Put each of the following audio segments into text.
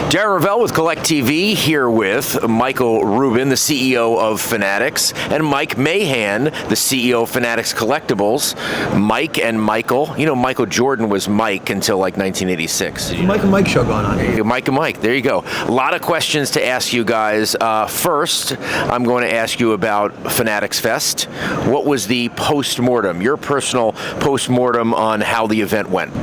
Darren Rovell with Collect TV here with Michael Rubin, the CEO of Fanatics, and Mike Mahan, the CEO of Fanatics Collectibles. Mike and Michael, you know, Michael Jordan was Mike until like 1986. Mike and Mike show going on here. Mike and Mike, there you go. A lot of questions to ask you guys. First, I'm going to ask you about Fanatics Fest. What was the post-mortem, your personal post-mortem on how the event went?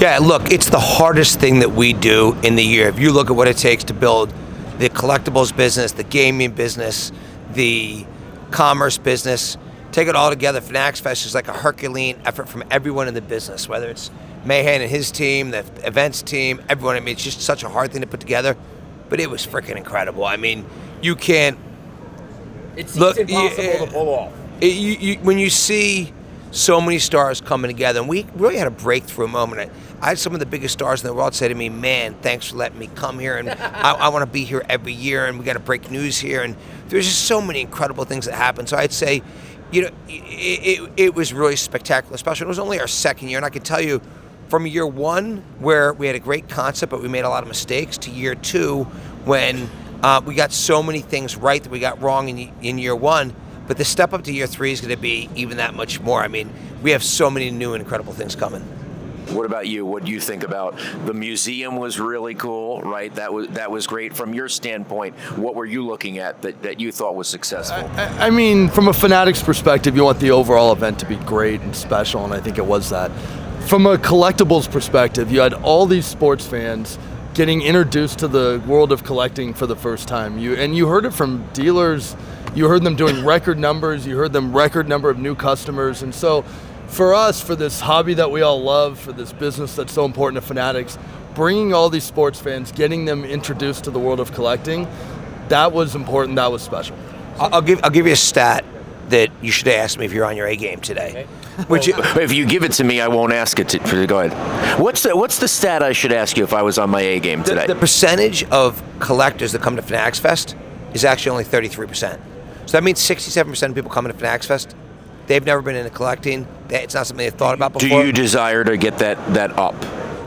Yeah, look, it's the hardest thing that we do in the year. If you look at what it takes to build the collectibles business, the gaming business, the commerce business, take it all together, Fanatics Fest is like a Herculean effort from everyone in the business, whether it's Mahan and his team, the events team, everyone. I mean, it's just such a hard thing to put together, but it was freaking incredible. I mean, you can't... It's impossible to pull off. When you see so many stars coming together, and we really had a breakthrough moment. I had some of the biggest stars in the world say to me, man, thanks for letting me come here, and I want to be here every year, and we got to break news here, and there's just so many incredible things that happen. So I'd say, you know, it was really spectacular, especially it was only our second year, and I can tell you, from year one, where we had a great concept, but we made a lot of mistakes, to year two, when we got so many things right that we got wrong in year one. But the step up to year three is going to be even that much more. I mean, we have so many new and incredible things coming. What about you? What do you think about the museum? Was really cool, right? That was great. From your standpoint, what were you looking at that you thought was successful? I mean, from a Fanatics perspective, you want the overall event to be great and special, and I think it was that. From a collectibles perspective, you had all these sports fans getting introduced to the world of collecting for the first time. You heard it from dealers. You heard them doing record numbers. You heard them record number of new customers. And so for us, for this hobby that we all love, for this business that's so important to Fanatics, bringing all these sports fans, getting them introduced to the world of collecting, that was important, that was special. I'll give you a stat that you should ask me if you're on your A game today. Okay. If you give it to me, I won't ask it to go ahead. What's the stat I should ask you if I was on my A game today? The percentage of collectors that come to Fanatics Fest is actually only 33%. So that means 67% of people coming to Fanatics Fest, they've never been into collecting. It's not something they've thought about before. Do you desire to get that up?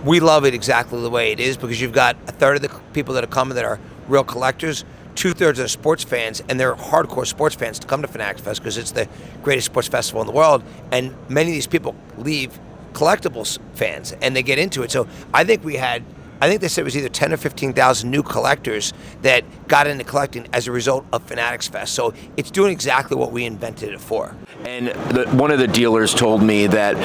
We love it exactly the way it is, because you've got a third of the people that are coming that are real collectors, 2/3 are sports fans, and they're hardcore sports fans to come to Fanatics Fest because it's the greatest sports festival in the world. And many of these people leave collectibles fans and they get into it. So I think they said it was either 10 or 15,000 new collectors that got into collecting as a result of Fanatics Fest. So it's doing exactly what we invented it for. And one of the dealers told me that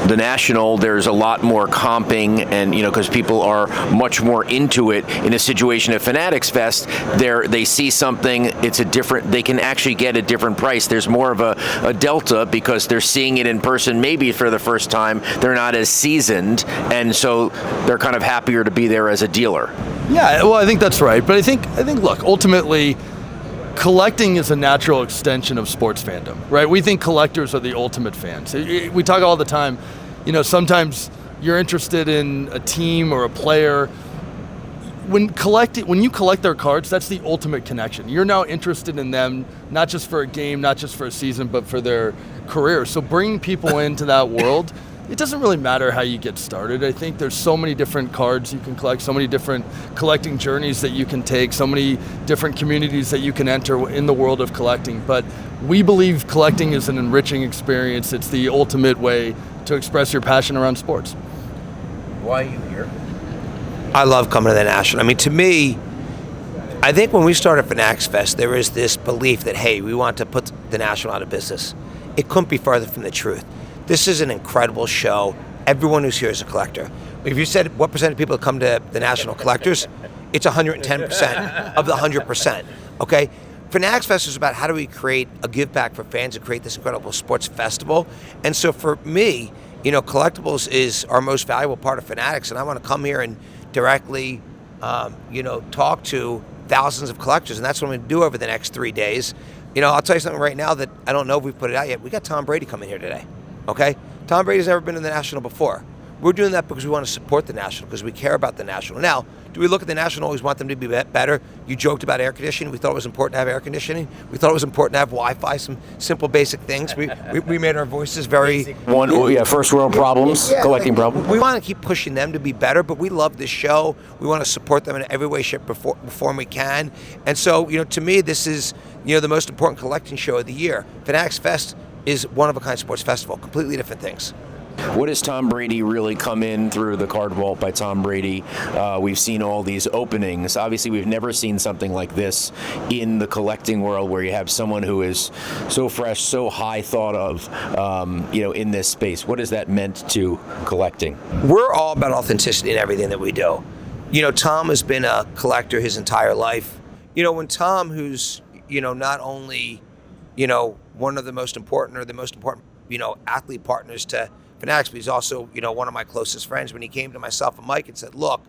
the National, there's a lot more comping, and because people are much more into it. In a situation at Fanatics Fest, they see something, they can actually get a different price. There's more of a delta because they're seeing it in person maybe for the first time. They're not as seasoned, and so they're kind of happier to be there as a dealer. Yeah, well, I think that's right. But I think look, ultimately, collecting is a natural extension of sports fandom, right? We think collectors are the ultimate fans. We talk all the time, sometimes you're interested in a team or a player. When you collect their cards, that's the ultimate connection. You're now interested in them, not just for a game, not just for a season, but for their career. So bringing people into that world, it doesn't really matter how you get started. I think there's so many different cards you can collect, so many different collecting journeys that you can take, so many different communities that you can enter in the world of collecting. But we believe collecting is an enriching experience. It's the ultimate way to express your passion around sports. Why are you here? I love coming to the National. I mean, to me, I think when we started Fanatics Fest, there is this belief that, hey, we want to put the National out of business. It couldn't be further from the truth. This is an incredible show. Everyone who's here is a collector. If you said what percent of people come to the National collectors, it's 110% of the 100%, okay? Fanatics Fest is about how do we create a give back for fans and create this incredible sports festival. And so for me, collectibles is our most valuable part of Fanatics, and I want to come here and directly, talk to thousands of collectors, and that's what I'm going to do over the next 3 days. I'll tell you something right now that I don't know if we've put it out yet. We got Tom Brady coming here today. Okay? Tom Brady's never been in the National before. We're doing that because we want to support the National, because we care about the National. Now, do we look at the National and always want them to be better? You joked about air conditioning. We thought it was important to have air conditioning. We thought it was important to have Wi-Fi, some simple basic things. We made our voices very... First world problems, collecting problems. We want to keep pushing them to be better, but we love this show. We want to support them in every way, shape, or form we can. And so, to me, this is, the most important collecting show of the year. Fanatics Fest is one-of-a-kind sports festival, completely different things. What has Tom Brady really come in through the card vault by Tom Brady? We've seen all these openings. Obviously, we've never seen something like this in the collecting world, where you have someone who is so fresh, so high thought of, in this space. What has that meant to collecting? We're all about authenticity in everything that we do. Tom has been a collector his entire life. When Tom, who's, not only, one of the most important or the most important, athlete partners to Fanatics, but he's also, one of my closest friends. When he came to myself and Mike and said, look,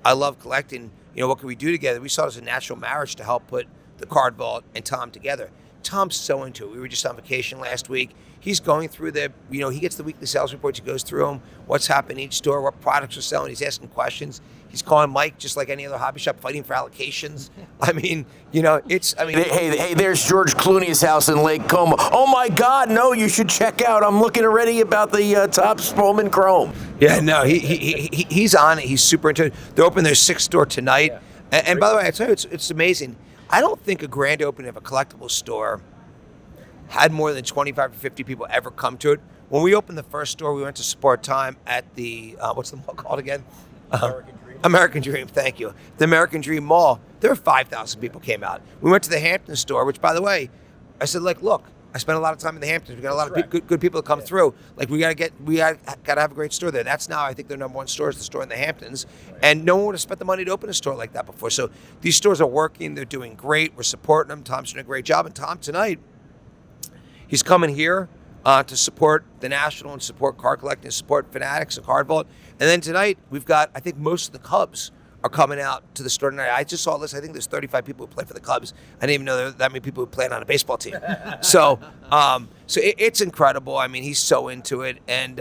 I love collecting, what can we do together? We saw it as a natural marriage to help put the card vault and Tom together. Tom's so into it. We were just on vacation last week. He's going through he gets the weekly sales reports. He goes through them, what's happening in each store, what products are selling. He's asking questions. He's calling Mike just like any other hobby shop, fighting for allocations. Hey, there's George Clooney's house in Lake Como. Oh my God, no, you should check out. I'm looking already about the Topps Bowman Chrome. Yeah, no, he's on it. He's super into it. They're opening their 6th store tonight. Yeah. And by the way, I tell you, it's amazing. I don't think a grand opening of a collectibles store had more than 25 to 50 people ever come to it. When we opened the first store, we went to support Tom at the, what's the mall called again? American Dream, thank you. The American Dream Mall. There were 5,000 people came out. We went to the Hampton store, which, by the way, I said, look, I spent a lot of time in the Hamptons. We got a lot of good people to come through. We gotta have a great store there. That's now, I think, their number one store is the store in the Hamptons. And no one would have spent the money to open a store like that before. So these stores are working. They're doing great. We're supporting them. Tom's doing a great job. And Tom, tonight, he's coming here to support the National and support card collecting, support Fanatics and Card Vault. And then tonight, we've got, I think most of the Cubs are coming out to the store tonight. I just saw this. I think there's 35 people who play for the Cubs. I didn't even know there were that many people who play on a baseball team. So it's incredible. He's so into it. And,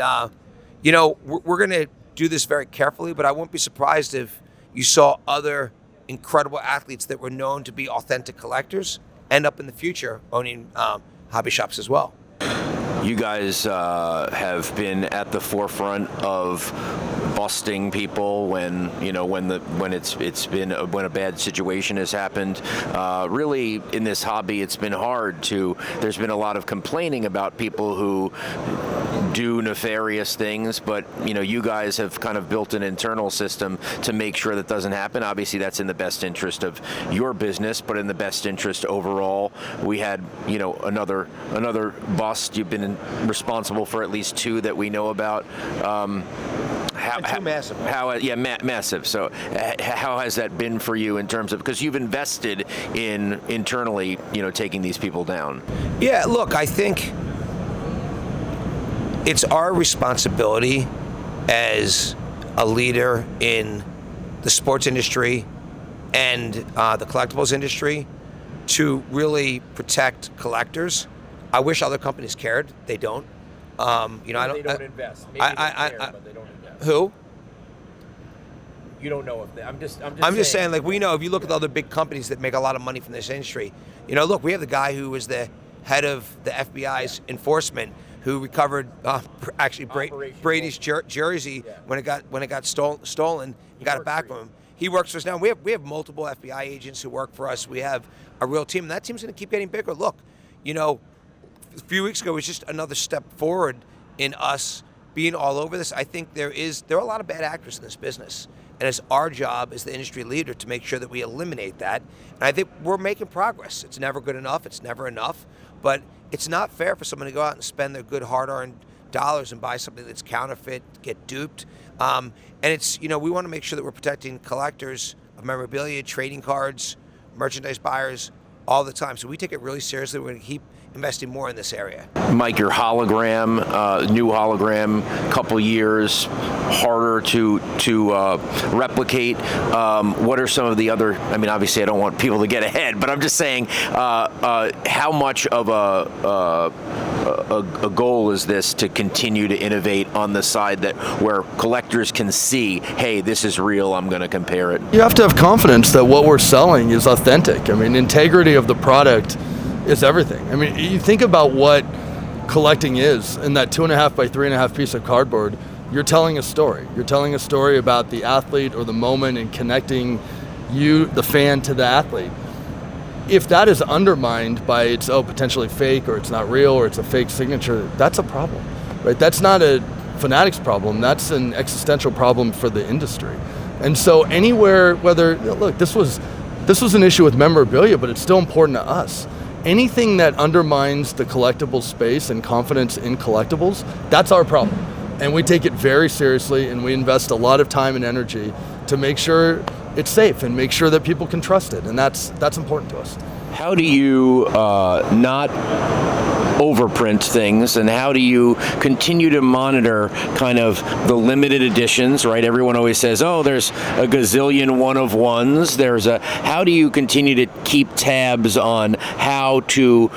we're going to do this very carefully, but I won't be surprised if you saw other incredible athletes that were known to be authentic collectors end up in the future owning hobby shops as well. You guys have been at the forefront of busting people when a bad situation has happened. Really, in this hobby, it's been hard to. There's been a lot of complaining about people who do nefarious things, but you guys have kind of built an internal system to make sure that doesn't happen. Obviously, that's in the best interest of your business, but in the best interest overall. We had another bust. You've been responsible for at least 2 that we know about. Massive. Massive. So how has that been for you in terms of, because you've invested in internally, taking these people down? Yeah, look, I think it's our responsibility as a leader in the sports industry and the collectibles industry to really protect collectors. I wish other companies cared. They don't. I don't. They don't invest. Maybe they care, but they don't invest. Who? You don't know if they. I'm just saying. We know if you look at the other big companies that make a lot of money from this industry. Look, we have the guy who was the head of the FBI's enforcement, who recovered Brady's jersey when it got stolen and got it back from him. He works for us now. We have multiple FBI agents who work for us. We have a real team, and that team's going to keep getting bigger. Look, a few weeks ago was just another step forward in us being all over this. I think there are a lot of bad actors in this business, and it's our job as the industry leader to make sure that we eliminate that. And I think we're making progress. It's never good enough. It's never enough. But it's not fair for someone to go out and spend their good hard-earned dollars and buy something that's counterfeit, get duped. And it's, we want to make sure that we're protecting collectors of memorabilia, trading cards, merchandise buyers all the time. So we take it really seriously. We're going to keep investing more in this area. Mike, your hologram, new hologram, couple years, harder to replicate. What are some of the other, obviously I don't want people to get ahead, but I'm just saying, how much of a a goal is this to continue to innovate on the side that where collectors can see, hey, this is real, I'm going to compare it? You have to have confidence that what we're selling is authentic. I mean, integrity of the product is everything. I mean, you think about what collecting is in that 2.5 by 3.5 piece of cardboard. You're telling a story. You're telling a story about the athlete or the moment and connecting you, the fan, to the athlete. If that is undermined by it's potentially fake, or it's not real, or it's a fake signature, that's a problem, right? That's not a Fanatics problem. That's an existential problem for the industry. And so anywhere, whether, look, this was an issue with memorabilia, but it's still important to us. Anything that undermines the collectible space and confidence in collectibles, that's our problem. And we take it very seriously, and we invest a lot of time and energy to make sure it's safe and make sure that people can trust it, and that's important to us. How do you not overprint things, and how do you continue to monitor kind of the limited editions, right? Everyone always says, oh, there's a gazillion one-of-ones. How do you continue to keep tabs on how to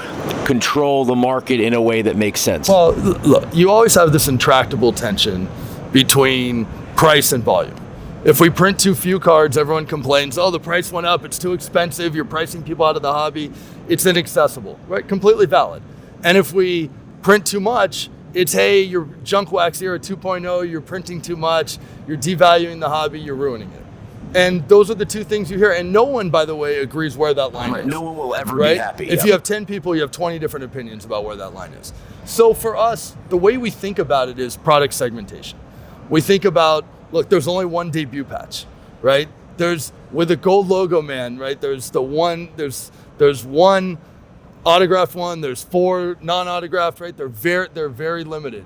control the market in a way that makes sense? Well, look, you always have this intractable tension between price and volume. If we print too few cards, everyone complains, oh, the price went up, it's too expensive, you're pricing people out of the hobby, it's inaccessible, right? Completely valid. And if we print too much, it's, hey, you're junk wax era 2.0, you're printing too much, you're devaluing the hobby, you're ruining it. And those are the two things you hear. And no one, by the way, agrees where that line is. No one will ever right? be happy. If you have 10 people, you have 20 different opinions about where that line is. So for us, the way we think about it is product segmentation. We think about, look, there's only one debut patch, right? There's, with a gold logo, man, right? There's one autographed one, there's 4 non-autographed, right? They're very limited.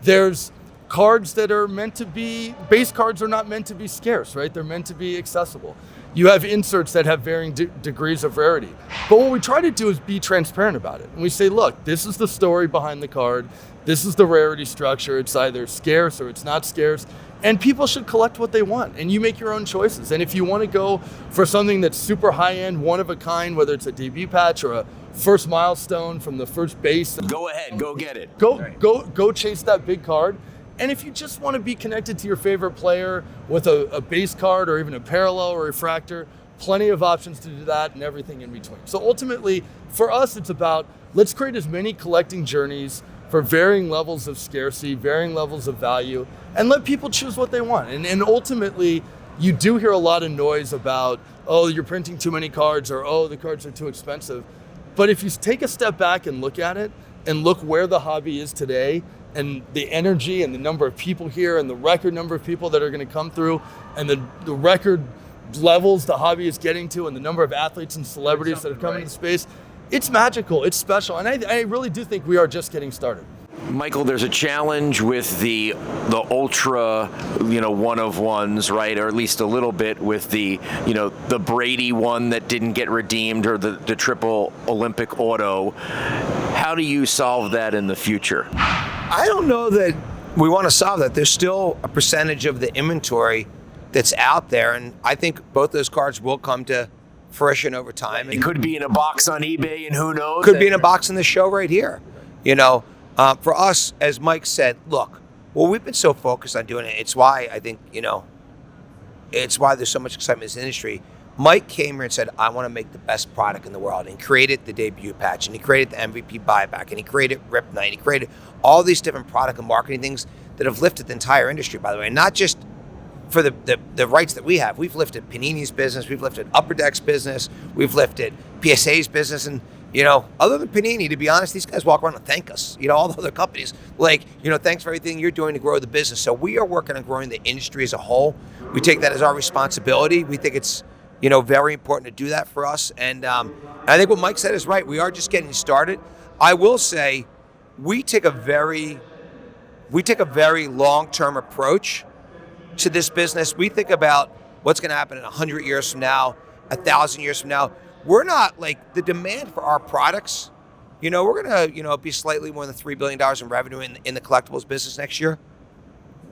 There's cards that are meant to be, base cards are not meant to be scarce, right? They're meant to be accessible. You have inserts that have varying degrees of rarity. But what we try to do is be transparent about it. And we say, look, this is the story behind the card. This is the rarity structure. It's either scarce or it's not scarce. And people should collect what they want, and you make your own choices. And if you want to go for something that's super high-end, one of a kind, whether it's a debut patch or a first milestone from the first base, go ahead, go get it. Go chase that big card. And if you just want to be connected to your favorite player with a base card or even a parallel or refractor, plenty of options to do that and everything in between. So ultimately, for us, it's about, let's create as many collecting journeys for varying levels of scarcity, varying levels of value, and let people choose what they want. And ultimately, you do hear a lot of noise about, oh, you're printing too many cards, or, oh, the cards are too expensive. But if you take a step back and look at it, and look where the hobby is today, and the energy and the number of people here, and the record number of people that are gonna come through, and the record levels the hobby is getting to, and the number of athletes and celebrities that have come into the space, it's magical, it's special, and I really do think we are just getting started. Michael, there's a challenge with the ultra, one-of-ones, right? Or at least a little bit with the Brady one that didn't get redeemed, or the triple Olympic auto. How do you solve that in the future? I don't know that we want to solve that. There's still a percentage of the inventory that's out there, and I think both those cards will come to fruition over time. It could be in a box on eBay, and who knows? Could be in a box in the show right here. For us, as Mike said, look, well, we've been so focused on doing it. It's why I think, it's why there's so much excitement in this industry. Mike came here and said, I want to make the best product in the world, and he created the debut patch, and he created the MVP buyback, and he created Rip Night, and he created all these different product and marketing things that have lifted the entire industry, by the way, and not just for the rights that we have. We've lifted Panini's business, we've lifted Upper Deck's business, we've lifted PSA's business, and other than Panini, to be honest, these guys walk around and thank us. All the other companies, thanks for everything you're doing to grow the business. So we are working on growing the industry as a whole. We take that as our responsibility. We think it's, very important to do that for us. And I think what Mike said is right. We are just getting started. I will say, we take a very long-term approach to this business. We think about what's going to happen in 100 years from now, 1,000 years from now. We're not the demand for our products. We're going to, be slightly more than $3 billion in revenue in the collectibles business next year.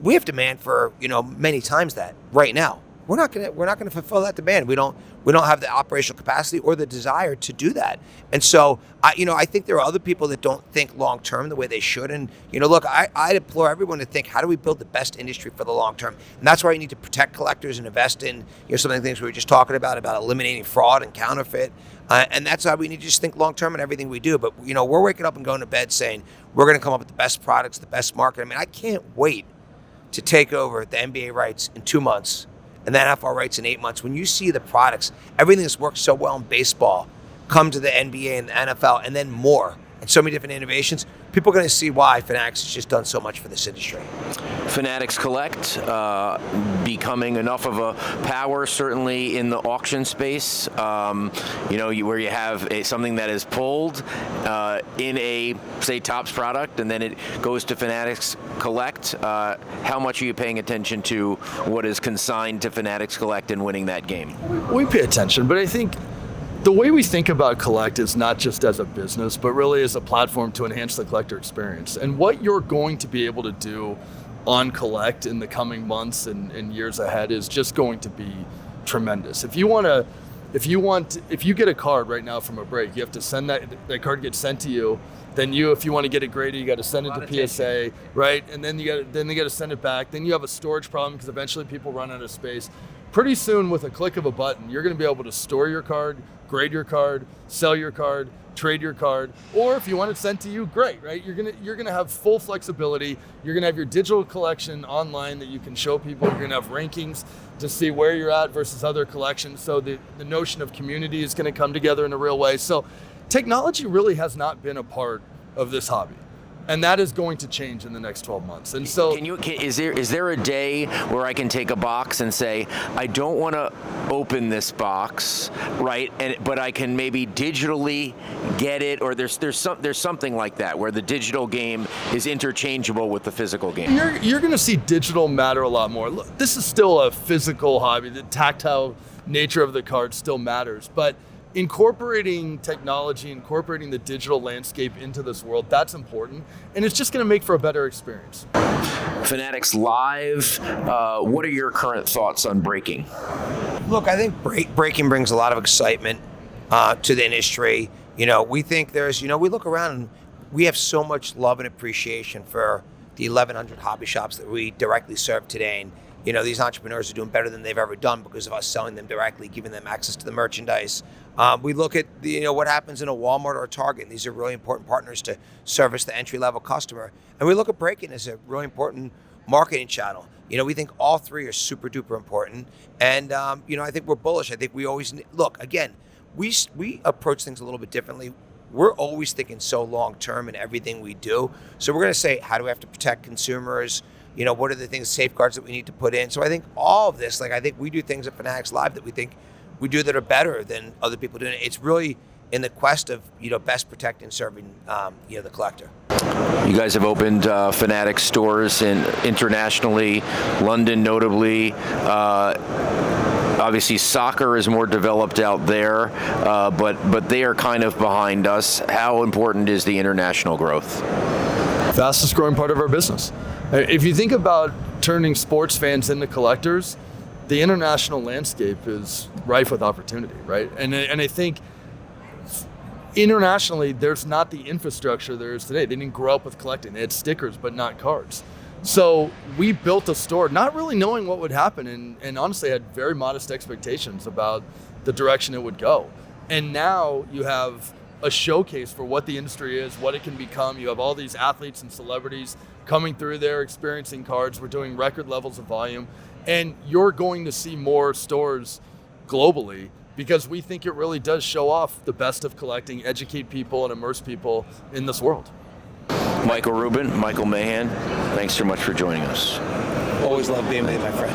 We have demand for, many times that right now. we're not gonna fulfill that demand. We don't have the operational capacity or the desire to do that. And so I think there are other people that don't think long term the way they should. And look, I implore everyone to think, how do we build the best industry for the long term? And that's why you need to protect collectors and invest in some of the things we were just talking about eliminating fraud and counterfeit. And that's why we need to just think long term in everything we do. But we're waking up and going to bed saying we're going to come up with the best products, the best market. I mean, I can't wait to take over the NBA rights in 2 months and the NFL rights in 8 months. When you see the products, everything that's worked so well in baseball come to the NBA and the NFL, and then more, and so many different innovations, people are going to see why Fanatics has just done so much for this industry. Fanatics Collect becoming enough of a power, certainly in the auction space, where you have something that is pulled in a, say, Topps product, and then it goes to Fanatics Collect. How much are you paying attention to what is consigned to Fanatics Collect and winning that game? We pay attention, but I think the way we think about Collect is not just as a business, but really as a platform to enhance the collector experience. And what you're going to be able to do on Collect in the coming months and years ahead is just going to be tremendous. If you get a card right now from a break, you have to send that card gets sent to you. Then if you want to get it graded, you got to send it to PSA, right? And then they got to send it back. Then you have a storage problem because eventually people run out of space. Pretty soon, with a click of a button, you're going to be able to store your card, grade your card, sell your card, trade your card, or if you want it sent to you, great, right? You're gonna have full flexibility. You're gonna have your digital collection online that you can show people. You're gonna have rankings to see where you're at versus other collections. So the notion of community is gonna come together in a real way. So technology really has not been a part of this hobby. And that is going to change in the next 12 months. And so, is there a day where I can take a box and say, I don't want to open this box, right? But I can maybe digitally get it, or there's something like that where the digital game is interchangeable with the physical game. You're going to see digital matter a lot more. Look, this is still a physical hobby. The tactile nature of the card still matters, but incorporating technology, incorporating the digital landscape into this world, that's important. And it's just going to make for a better experience. Fanatics Live, what are your current thoughts on breaking? Look, I think breaking brings a lot of excitement to the industry. We think we look around and we have so much love and appreciation for the 1,100 hobby shops that we directly serve today. And these entrepreneurs are doing better than they've ever done because of us selling them directly, giving them access to the merchandise. We look at what happens in a Walmart or a Target, and these are really important partners to service the entry-level customer. And we look at breaking as a really important marketing channel. We think all three are super duper important. And I think we're bullish. I think we always look again. We approach things a little bit differently. We're always thinking so long term in everything we do. So we're going to say, how do we have to protect consumers? What are the things, safeguards that we need to put in? So I think all of this, I think we do things at Fanatics Live that we think we do that are better than other people doing it. It's really in the quest of, best protecting and serving, the collector. You guys have opened Fanatics stores internationally, London notably. Obviously, soccer is more developed out there, but they are kind of behind us. How important is the international growth? Fastest growing part of our business. If you think about turning sports fans into collectors, the international landscape is rife with opportunity, right? And I think internationally, there's not the infrastructure there is today. They didn't grow up with collecting. They had stickers, but not cards. So we built a store not really knowing what would happen and honestly had very modest expectations about the direction it would go. And now you have a showcase for what the industry is, what it can become. You have all these athletes and celebrities coming through there, experiencing cards. We're doing record levels of volume. And you're going to see more stores globally because we think it really does show off the best of collecting, educate people, and immerse people in this world. Michael Rubin, Michael Mahan, thanks so much for joining us. Always love being with you, my friend.